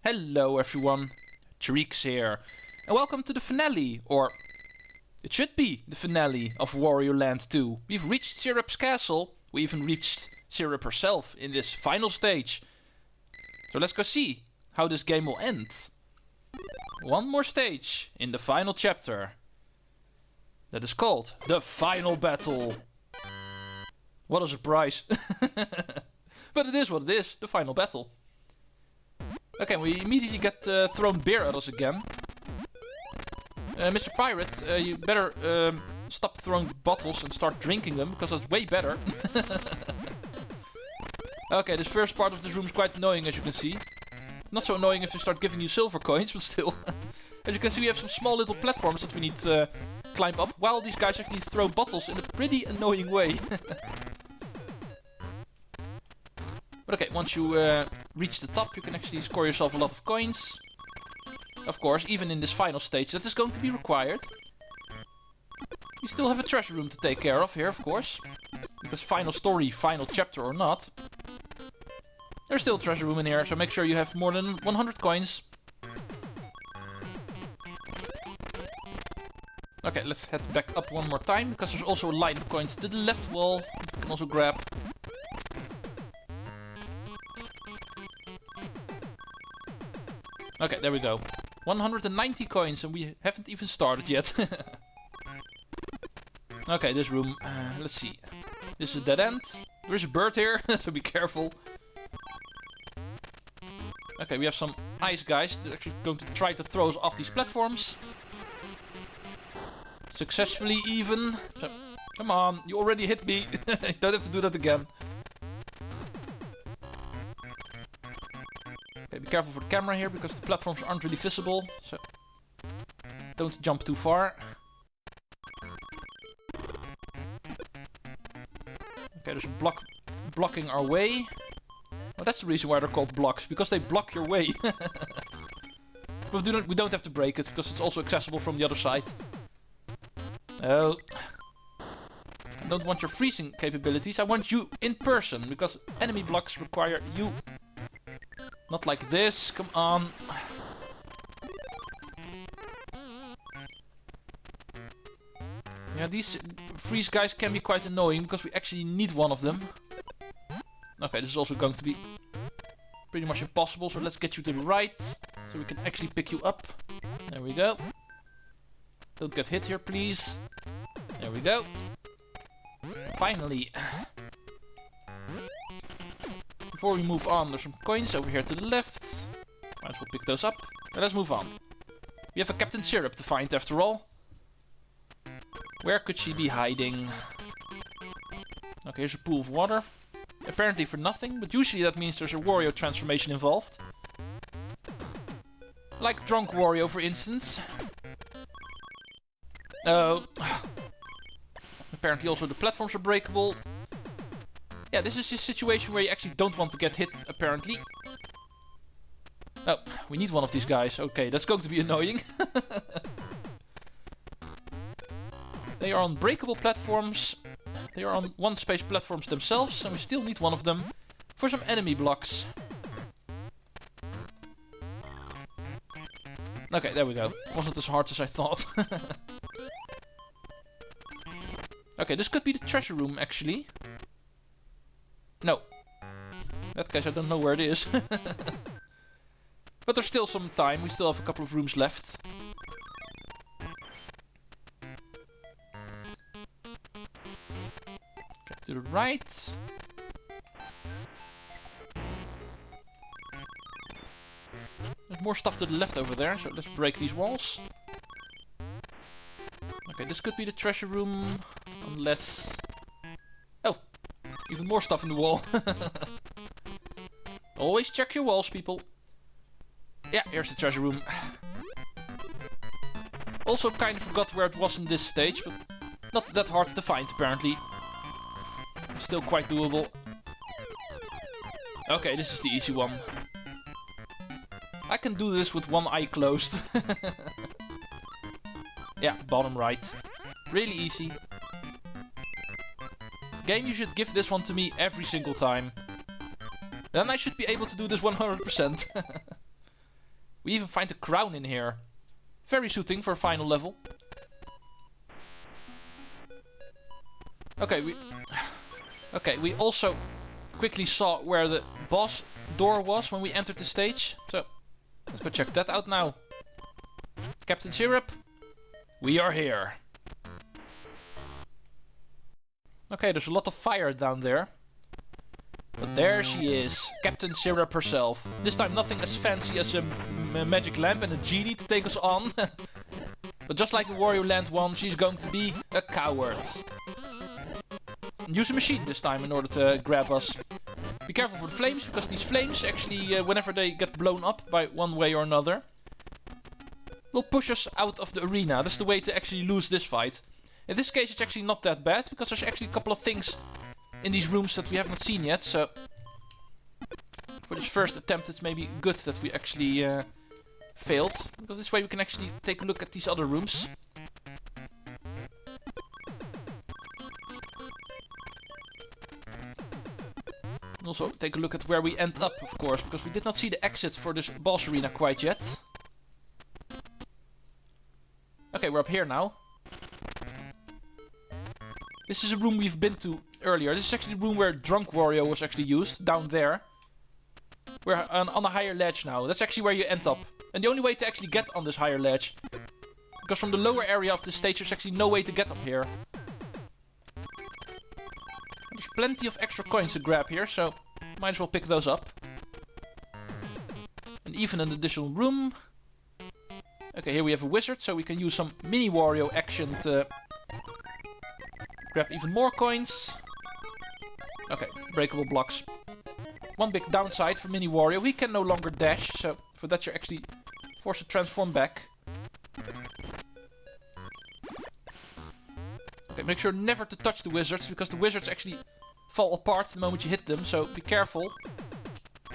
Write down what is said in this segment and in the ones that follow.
Hello everyone, Treecks here, and welcome to the finale, or it should be the finale of Wario Land II. We've reached Syrup's castle, we even reached Syrup herself in this final stage. So let's go see how this game will end. One more stage in the final chapter. That is called the final battle. What a surprise. But it is what it is, the final battle. Okay, we immediately get thrown beer at us again. Mr. Pirate, you better stop throwing bottles and start drinking them, because that's way better. Okay, this first part of this room is quite annoying, as you can see. Not so annoying if they start giving you silver coins, but still. As you can see, we have some small little platforms that we need to climb up, while these guys actually throw bottles in a pretty annoying way. But okay, once you reach the top, you can actually score yourself a lot of coins. Of course, even in this final stage, that is going to be required. We still have a treasure room to take care of here, of course. Because final story, final chapter or not, there's still a treasure room in here, so make sure you have more than 100 coins. Okay, let's head back up one more time, because there's also a line of coins to the left wall you can also grab. Okay, there we go. 190 coins and we haven't even started yet. Okay, this room. Let's see. This is a dead end. There's a bird here, so be careful. Okay, we have some ice guys. They're actually going to try to throw us off these platforms. Successfully even. So, come on, you already hit me. You don't have to do that again. Okay, be careful for the camera here, because the platforms aren't really visible, so don't jump too far. Okay, there's a block blocking our way. Well, that's the reason why they're called blocks, because they block your way. But we don't have to break it, because it's also accessible from the other side. Oh. I don't want your freezing capabilities, I want you in person, because enemy blocks require you. Not like this, come on. Yeah, these freeze guys can be quite annoying, because we actually need one of them. Okay, this is also going to be pretty much impossible, so let's get you to the right, so we can actually pick you up. There we go. Don't get hit here, please. There we go. Finally. Before we move on, there's some coins over here to the left. Might as well pick those up. And let's move on. We have a Captain Syrup to find after all. Where could she be hiding? Okay, here's a pool of water. Apparently for nothing, but usually that means there's a Wario transformation involved. Like Drunk Wario, for instance. Oh. Apparently also the platforms are breakable. Yeah, this is a situation where you actually don't want to get hit, apparently. Oh, we need one of these guys. Okay, that's going to be annoying. They are on breakable platforms. They are on one-space platforms themselves, and we still need one of them for some enemy blocks. Okay, there we go. Wasn't as hard as I thought. Okay, this could be the treasure room, actually. No. In that case, I don't know where it is. But there's still some time. We still have a couple of rooms left. Okay, to the right. There's more stuff to the left over there, so let's break these walls. Okay, this could be the treasure room, unless... Oh! Even more stuff in the wall. Always check your walls, people. Yeah, here's the treasure room. Also kind of forgot where it was in this stage, but not that hard to find, apparently. Still quite doable. Okay, this is the easy one. I can do this with one eye closed. Yeah, bottom right. Really easy. Game, you should give this one to me every single time. Then I should be able to do this 100%. We even find a crown in here. Very suiting for a final level. Okay, we also quickly saw where the boss door was when we entered the stage. So, let's go check that out now. Captain Syrup, we are here. Okay, there's a lot of fire down there. But there she is, Captain Syrup herself. This time nothing as fancy as a magic lamp and a genie to take us on. But just like in Wario Land 1, she's going to be a coward. And use a machine this time in order to grab us. Be careful for the flames, because these flames actually, whenever they get blown up by one way or another, will push us out of the arena. That's the way to actually lose this fight. In this case it's actually not that bad, because there's actually a couple of things in these rooms that we haven't seen yet, so for this first attempt it's maybe good that we actually failed, because this way we can actually take a look at these other rooms. And also take a look at where we end up, of course, because we did not see the exit for this boss arena quite yet. Okay, we're up here now. This is a room we've been to earlier. This is actually the room where Drunk Wario was actually used, down there. We're on a higher ledge now. That's actually where you end up. And the only way to actually get on this higher ledge, because from the lower area of the stage there's actually no way to get up here. There's plenty of extra coins to grab here, so might as well pick those up. And even an additional room. Okay, here we have a wizard, so we can use some mini Wario action to grab even more coins. Okay, breakable blocks. One big downside for mini Wario, he can no longer dash, so for that you're actually forced to transform back. Okay, make sure never to touch the wizards, because the wizards actually fall apart the moment you hit them, so be careful.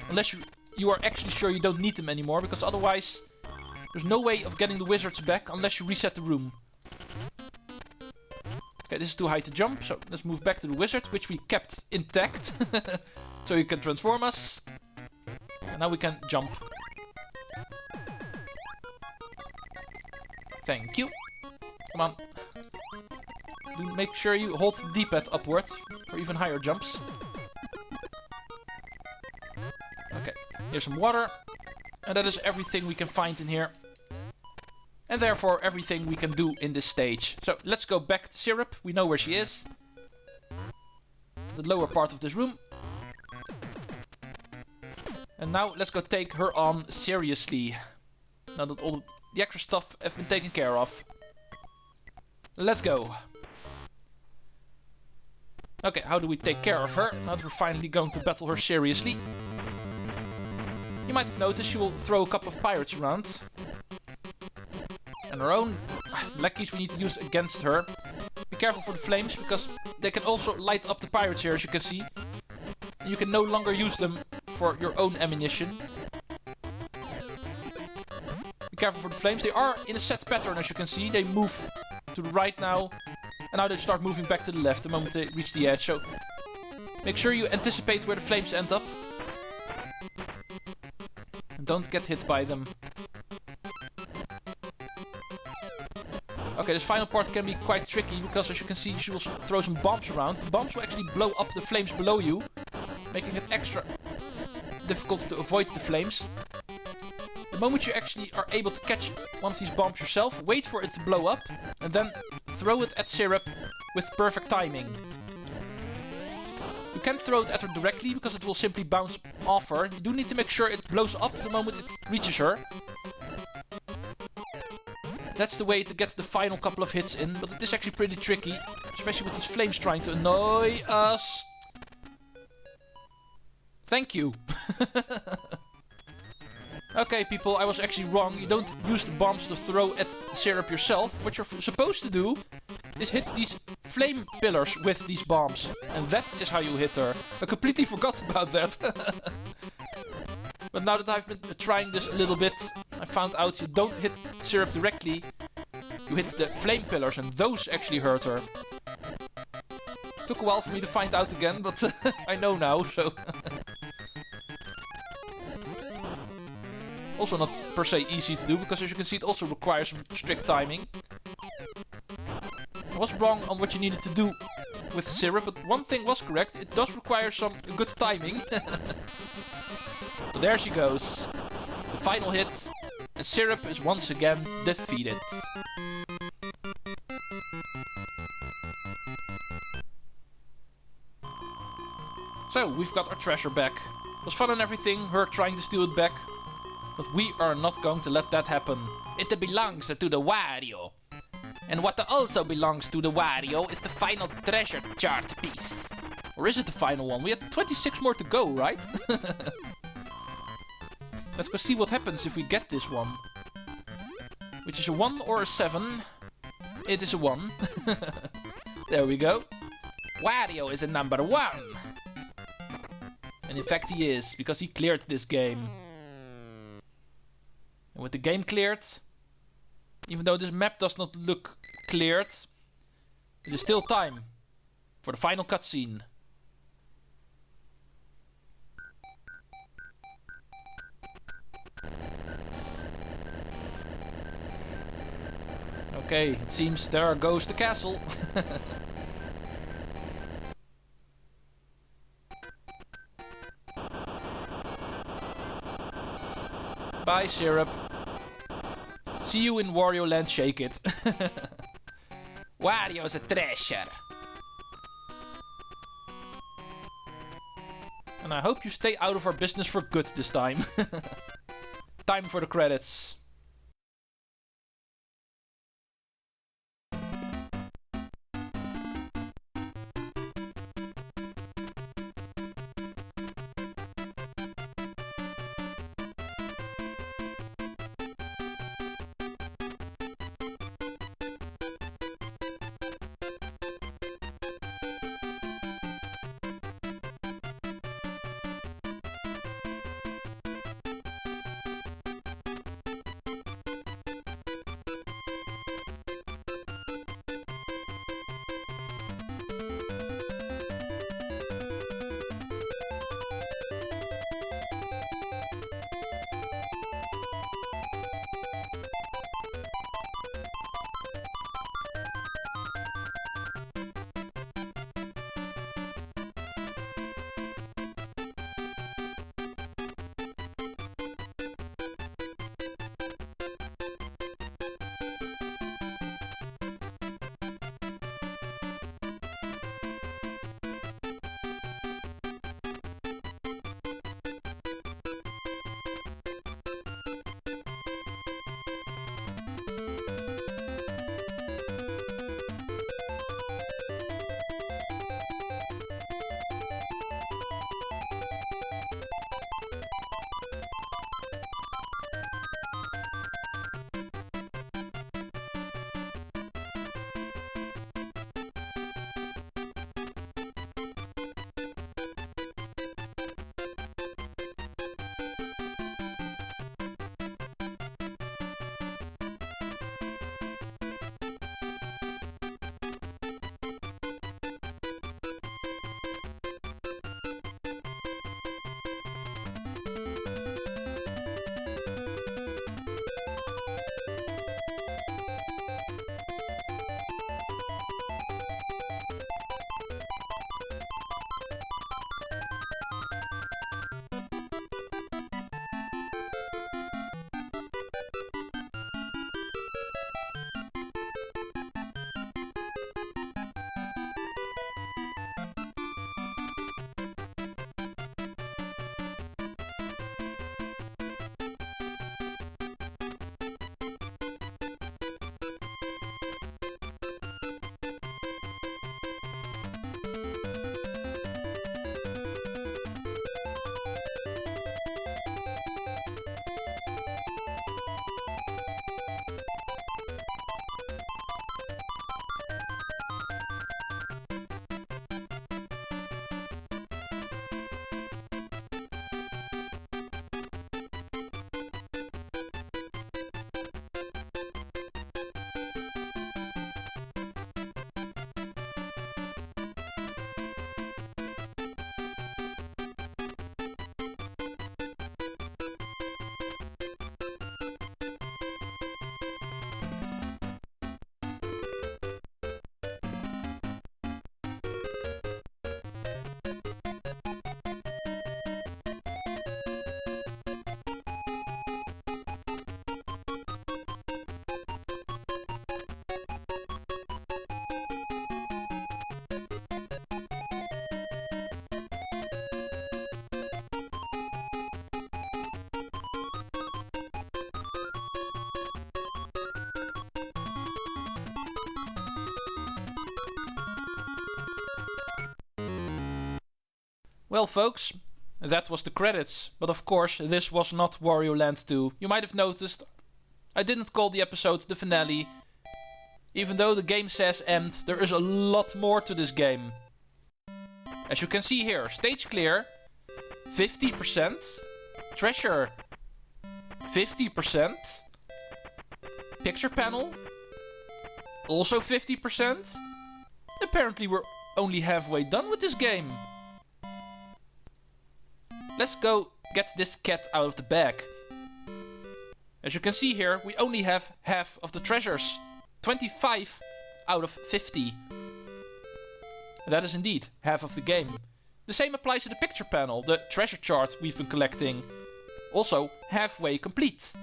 Unless you are actually sure you don't need them anymore, because otherwise there's no way of getting the wizards back unless you reset the room. Okay, this is too high to jump, so let's move back to the wizard, which we kept intact. So you can transform us. And now we can jump. Thank you. Come on. Do make sure you hold the D-pad upwards for even higher jumps. Okay, here's some water. And that is everything we can find in here. And therefore everything we can do in this stage. So let's go back to Syrup. We know where she is. The lower part of this room. And now let's go take her on seriously. Now that all the extra stuff have been taken care of. Let's go. Okay, how do we take care of her? Now that we're finally going to battle her seriously. You might have noticed she will throw a couple of pirates around. And our own lackeys we need to use against her. Be careful for the flames, because they can also light up the pirates here, as you can see. You can no longer use them for your own ammunition. Be careful for the flames. They are in a set pattern, as you can see. They move to the right now. And now they start moving back to the left the moment they reach the edge. So make sure you anticipate where the flames end up. And don't get hit by them. Okay, this final part can be quite tricky, because as you can see she will throw some bombs around. The bombs will actually blow up the flames below you, making it extra difficult to avoid the flames. The moment you actually are able to catch one of these bombs yourself, wait for it to blow up, and then throw it at Syrup with perfect timing. You can't throw it at her directly, because it will simply bounce off her. You do need to make sure it blows up the moment it reaches her. That's the way to get the final couple of hits in, but it is actually pretty tricky, especially with these flames trying to annoy us. Thank you. Okay, people, I was actually wrong. You don't use the bombs to throw at Syrup yourself. What you're supposed to do is hit these flame pillars with these bombs. And that is how you hit her. I completely forgot about that. But now that I've been trying this a little bit, I found out you don't hit Syrup directly. You hit the flame pillars, and those actually hurt her. Took a while for me to find out again, but I know now, so... Also not per se easy to do, because as you can see it also requires some strict timing. I was wrong on what you needed to do with Syrup, but one thing was correct. It does require some good timing. So there she goes. The final hit. And Syrup is once again defeated. So, we've got our treasure back. It was fun and everything, her trying to steal it back. But we are not going to let that happen. It belongs to the Wario. And what also belongs to the Wario is the final treasure chart piece. Or is it the final one? We had 26 more to go, right? Let's go see what happens if we get this one. Which is a 1 or a 7? It is a 1. There we go. Wario is a number 1. And in fact he is, because he cleared this game. And with the game cleared, even though this map does not look cleared, it is still time for the final cutscene. Okay, it seems there goes the castle. Bye, Syrup. See you in Wario Land, shake it. Wario's a treasure. And I hope you stay out of our business for good this time. Time for the credits. Well, folks, that was the credits. But of course, this was not Wario Land 2. You might have noticed I didn't call the episode the finale. Even though the game says end, there is a lot more to this game. As you can see here, stage clear, 50%. Treasure, 50%. Picture panel, also 50%. Apparently we're only halfway done with this game. Let's go get this cat out of the bag. As you can see here, we only have half of the treasures. 25 out of 50. And that is indeed half of the game. The same applies to the picture panel, the treasure chart we've been collecting. Also halfway complete.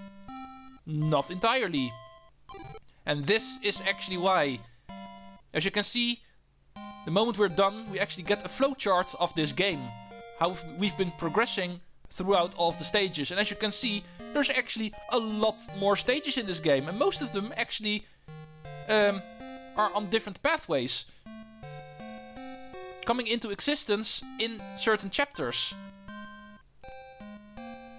Not entirely. And this is actually why. As you can see, the moment we're done, we actually get a flowchart of this game. How we've been progressing throughout all of the stages. And as you can see, there's actually a lot more stages in this game. And most of them actually are on different pathways. Coming into existence in certain chapters.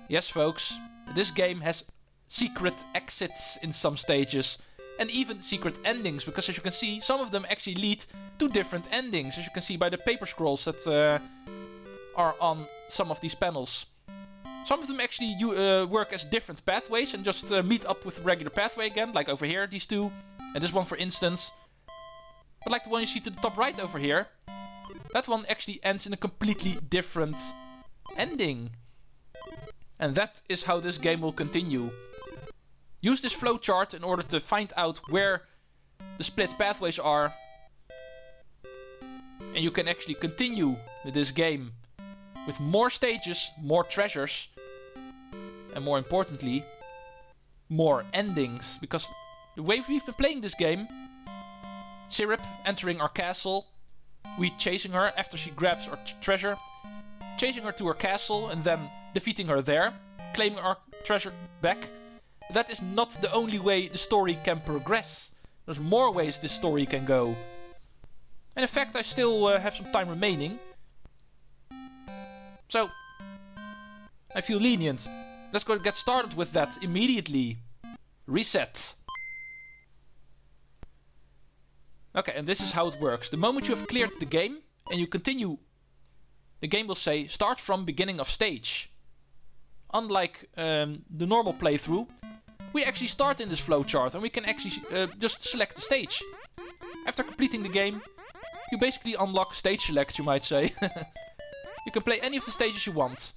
Yes, folks, this game has secret exits in some stages. And even secret endings, because as you can see, some of them actually lead to different endings. As you can see by the paper scrolls that are on some of these panels. Some of them actually work as different pathways and just meet up with the regular pathway again. Like over here, these two. And this one, for instance. But like the one you see to the top right over here. That one actually ends in a completely different ending. And that is how this game will continue. Use this flowchart in order to find out where the split pathways are. And you can actually continue with this game. With more stages, more treasures. And more importantly, more endings. Because the way we've been playing this game, Syrup entering our castle, we chasing her after she grabs our treasure, chasing her to her castle and then defeating her there, claiming our treasure back. That is not the only way the story can progress. There's more ways this story can go. And in fact, I still have some time remaining. So, I feel lenient. Let's go get started with that immediately. Reset. Okay, and this is how it works. The moment you have cleared the game and you continue, the game will say start from beginning of stage. Unlike the normal playthrough, we actually start in this flowchart and we can actually just select the stage. After completing the game, you basically unlock stage select, you might say. You can play any of the stages you want.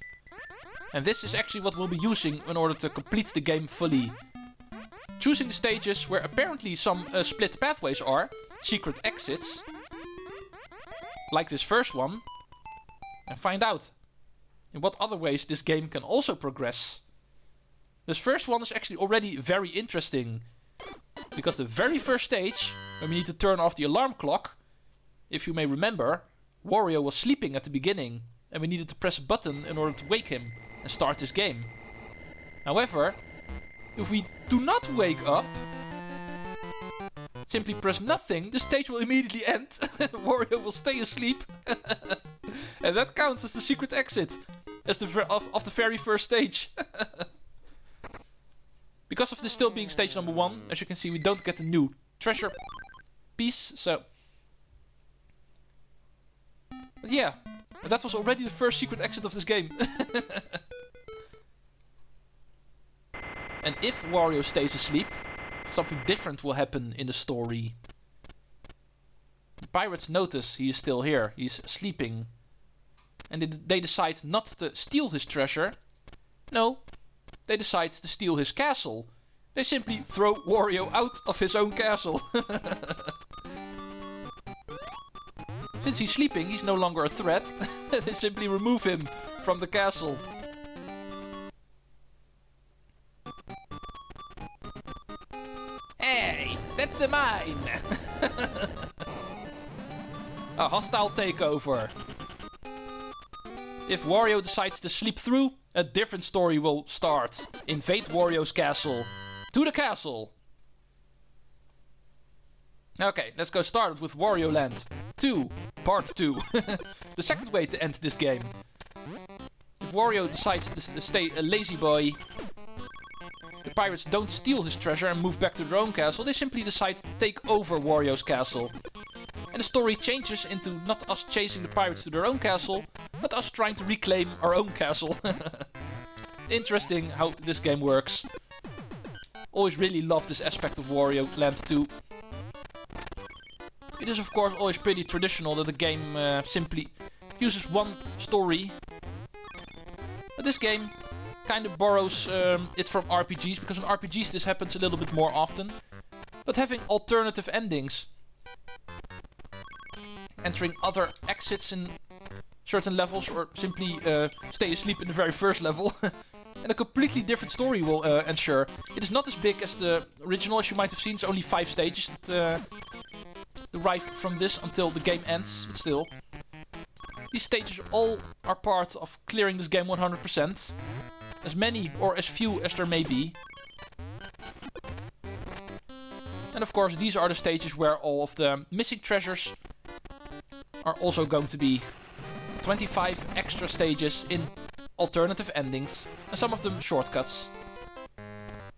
And this is actually what we'll be using in order to complete the game fully. Choosing the stages where apparently some split pathways are, secret exits, like this first one, and find out in what other ways this game can also progress. This first one is actually already very interesting, because the very first stage, when we need to turn off the alarm clock, if you may remember, Wario was sleeping at the beginning, and we needed to press a button in order to wake him and start this game. However, if we do not wake up, simply press nothing, the stage will immediately end. Wario will stay asleep. And that counts as the secret exit as of the very first stage. Because of this still being stage number 1, as you can see, we don't get a new treasure piece, so... But yeah, that was already the first secret exit of this game. And if Wario stays asleep, something different will happen in the story. The pirates notice he is still here, he's sleeping. And they decide not to steal his treasure. No, they decide to steal his castle. They simply throw Wario out of his own castle. Since he's sleeping, he's no longer a threat. They simply remove him from the castle. Hey, that's a mine! A hostile takeover. If Wario decides to sleep through, a different story will start. Invade Wario's castle. To the castle! Okay, let's go start with Wario Land 2, Part 2. The second way to end this game. If Wario decides to stay a lazy boy, the pirates don't steal his treasure and move back to their own castle, they simply decide to take over Wario's castle. And the story changes into not us chasing the pirates to their own castle, but us trying to reclaim our own castle. Interesting how this game works. Always really loved this aspect of Wario Land 2. It is of course always pretty traditional that the game simply uses one story. But this game kind of borrows it from RPGs, because in RPGs this happens a little bit more often. But having alternative endings. Entering other exits in certain levels, or simply stay asleep in the very first level. And a completely different story will ensure. It is not as big as the original, as you might have seen. It's only 5 stages that derive from this until the game ends, but still. These stages all are part of clearing this game 100%. As many or as few as there may be. And of course these are the stages where all of the missing treasures are also going to be 25 extra stages in alternative endings, and some of them shortcuts.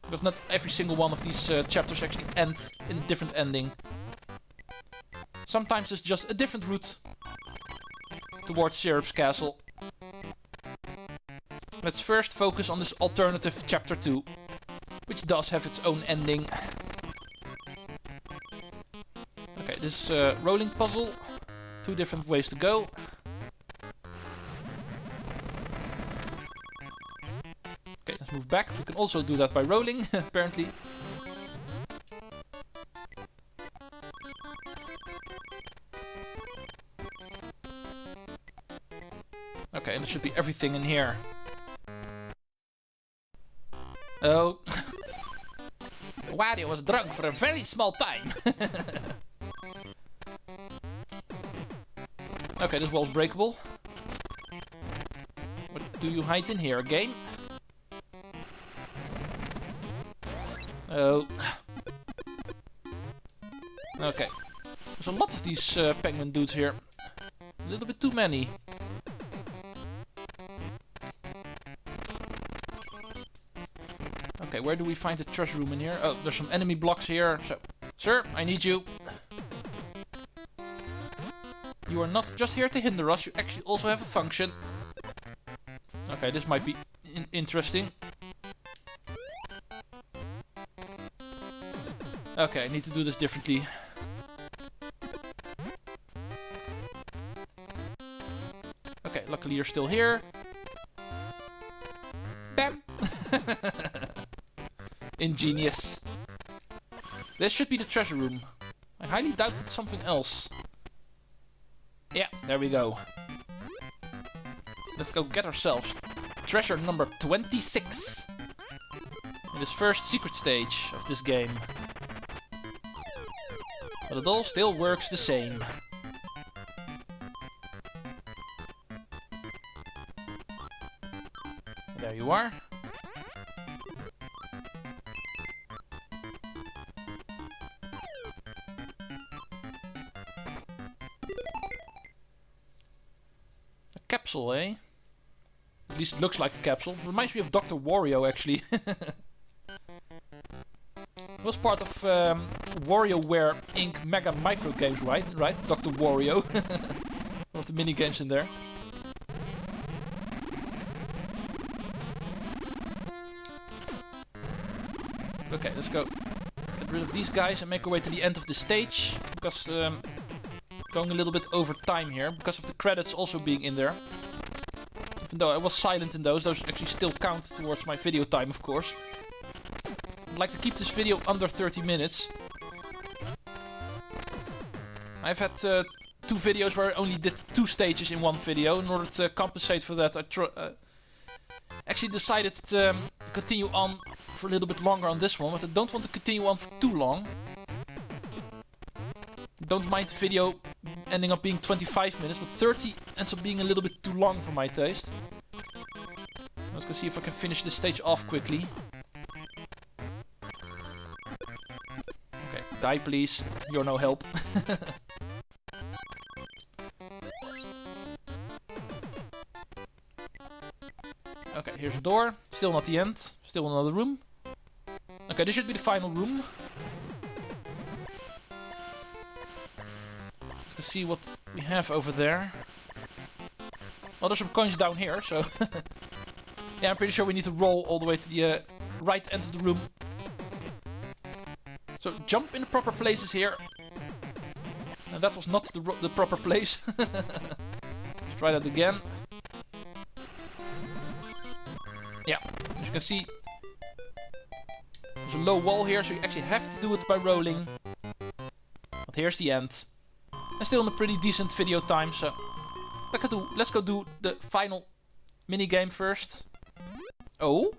Because not every single one of these chapters actually end in a different ending. Sometimes it's just a different route towards Syrup's castle. Let's first focus on this alternative chapter 2, which does have its own ending. Okay, this rolling puzzle. 2 different ways to go. Okay, let's move back. We can also do that by rolling, apparently. Okay, and there should be everything in here. Oh. Wario was drunk for a very small time. Okay, this wall's breakable. What do you hide in here, game? Oh. Okay. There's a lot of these penguin dudes here. A little bit too many. Okay, where do we find the treasure room in here? Oh, there's some enemy blocks here. So, sir, I need you. You are not just here to hinder us, you actually also have a function. Okay, this might be interesting. Okay, I need to do this differently. Okay, luckily you're still here. Bam! Ingenious. This should be the treasure room. I highly doubt it's something else. Yeah, there we go. Let's go get ourselves treasure number 26. In this first secret stage of this game. But it all still works the same. There you are. Capsule, eh? At least it looks like a capsule. Reminds me of Dr. Wario, actually. It was part of WarioWare Inc. Mega Micro Games, right? Right? Dr. Wario. One of the mini games in there. Okay, let's go get rid of these guys and make our way to the end of the stage. Because going a little bit over time here, because of the credits also being in there. Even though I was silent in those actually still count towards my video time, of course. I'd like to keep this video under 30 minutes. I've had 2 videos where I only did 2 stages in one video. In order to compensate for that, I actually decided to continue on for a little bit longer on this one, but I don't want to continue on for too long. Don't mind the video ending up being 25 minutes, but 30 ends up being a little bit too long for my taste. Let's go see if I can finish this stage off quickly. Okay, die please, you're no help. here's a door. Still not the end. Still another room. Okay, this should be the final room. Let's see what we have over there. Well, there's some coins down here, so... yeah, I'm pretty sure we need to roll all the way to the right end of the room. So, jump in the proper places here. And that was not the proper place. Let's try that again. Yeah, as you can see, there's a low wall here, so you actually have to do it by rolling. But here's the end. And still in a pretty decent video time, so let's go do the final minigame first. Oh,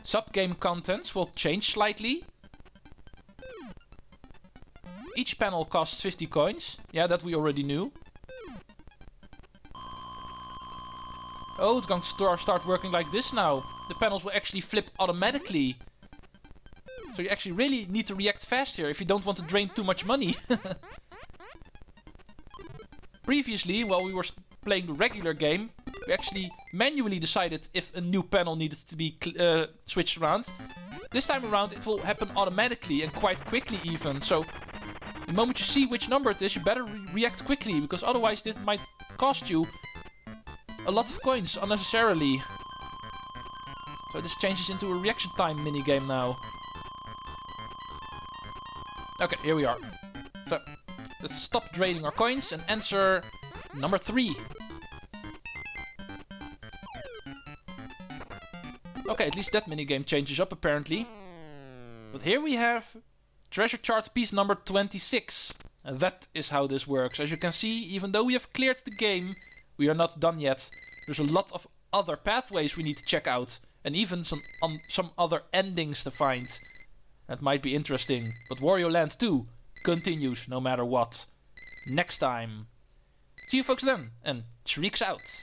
sub-game contents will change slightly. Each panel costs 50 coins. Yeah, that we already knew. Oh, it's going to start working like this now. The panels will actually flip automatically. So you actually really need to react fast here if you don't want to drain too much money. Previously, while we were playing the regular game, we actually manually decided if a new panel needed to be switched around. This time around it will happen automatically and quite quickly even. So the moment you see which number it is, you better react quickly, because otherwise this might cost you a lot of coins unnecessarily. So this changes into a reaction time minigame now. Okay, here we are. So let's stop draining our coins and answer number 3. Okay, at least that minigame changes up apparently. But here we have treasure chart piece number 26. And that is how this works. As you can see, even though we have cleared the game, we are not done yet. There's a lot of other pathways we need to check out. And even some other endings to find. That might be interesting. But Wario Land 2 continues no matter what. Next time. See you folks then. And Treecks out.